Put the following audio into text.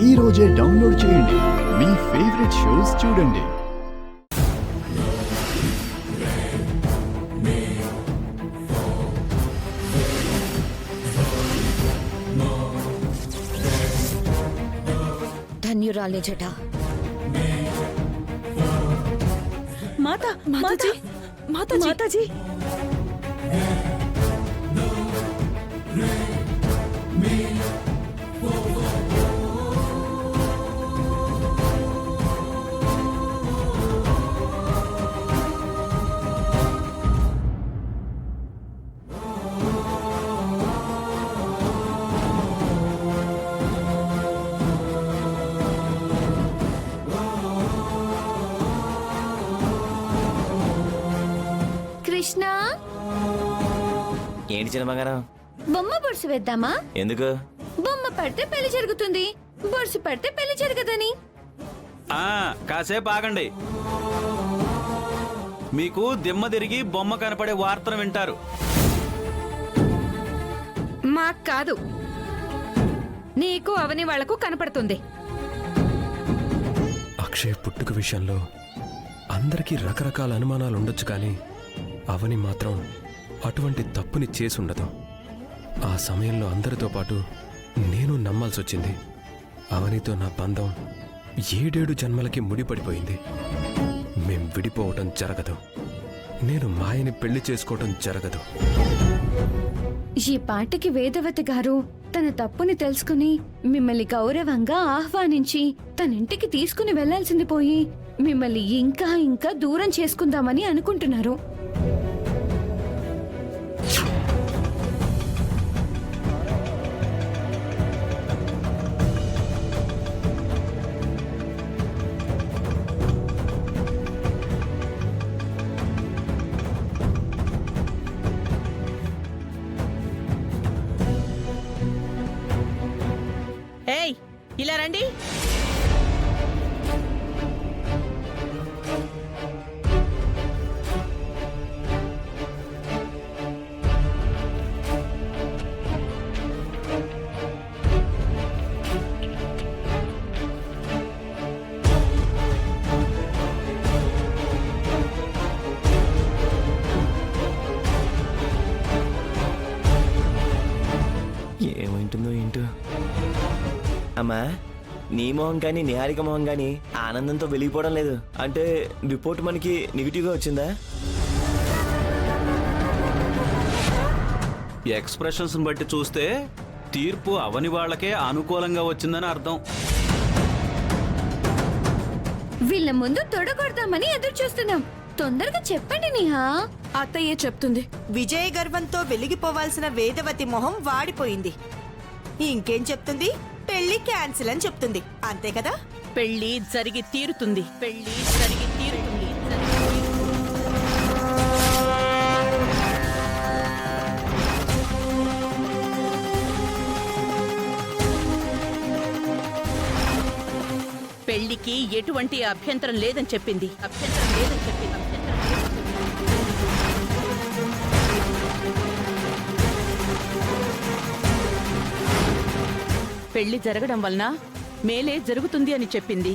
ఈ రోజే డౌన్లోడ్ చేయండి. మీ ఫేవరెట్ షోస్ చూడండి. ధన్యురాలే జట. మాతాజీ మాతాజీ కృష్ణ, ఏంటి చిన్న బంగారం? బొమ్మ బొరుసు వేద్దామా? ఎందుకు? బొమ్మ పడితే పెళ్లి జరుగుతుంది, బొరుసు పడితే పెళ్లి జరగదని. కాసేపు ఆగండి. మీకు దిమ్మ తిరిగి బొమ్మ కనపడే వార్తను వింటారు. మాకు కాదు, నీకు అవని వాళ్లకు కనపడుతుంది. అక్షయ్ పుట్టుక విషయంలో అందరికీ రకరకాల అనుమానాలు ఉండొచ్చు, కానీ అవని మాత్రం అటువంటి తప్పుని చేసుండదు. ఆ సమయంలో అందరితో పాటు నేను నమ్మాల్సి వచ్చింది. అవనితో నా బంధం 7 జన్మలకి ముడిపడిపోయింది. మేం విడిపోవటం జరగదు. నేను మాయని పెళ్లి చేసుకోవటం జరగదు. ఈ పాటకి వేదవతి గారు తన తప్పుని తెలుసుకుని మిమ్మల్ని గౌరవంగా ఆహ్వానించి తన ఇంటికి తీసుకుని వెళ్లాల్సింది పోయి మిమ్మల్ని ఇంకా ఇంకా దూరం చేసుకుందామని అనుకుంటున్నారు. ఏయ్, ఇలా రండి. ఏమైంటుందో ఏంటో. అమ్మా, నీ మొహం కానీ నిహారిక మొహం కానీ ఆనందంతో వెలిగిపోవడం లేదు. అంటే రిపోర్ట్ మనకి నెగిటివ్గా వచ్చిందా? ఎక్స్ప్రెషన్స్ బట్టి చూస్తే తీర్పు అవని వాళ్ళకే అనుకూలంగా వచ్చిందని అర్థం. వీళ్ళ ముందు తొడగొడదామని ఎదురు చూస్తున్నాం. తొందరగా చెప్పండి నిహా. అత్తయ్యే చెప్తుంది. విజయ గర్వంతో వెలిగిపోవాల్సిన వేదవతి మొహం వాడిపోయింది. ఇంకేం చెప్తుంది? పెళ్లి క్యాన్సిల్ అని చెప్తుంది. అంతే కదా? పెళ్లి జరిగి తీరుతుంది. పెళ్లి జరిగి తీరుతుంది. పెళ్లికి ఎటువంటి అభ్యంతరం లేదని చెప్పింది. అభ్యంతరం లేదని చెప్పింది. పెళ్లి జరగడం వలన మేలే జరుగుతుంది అని చెప్పింది.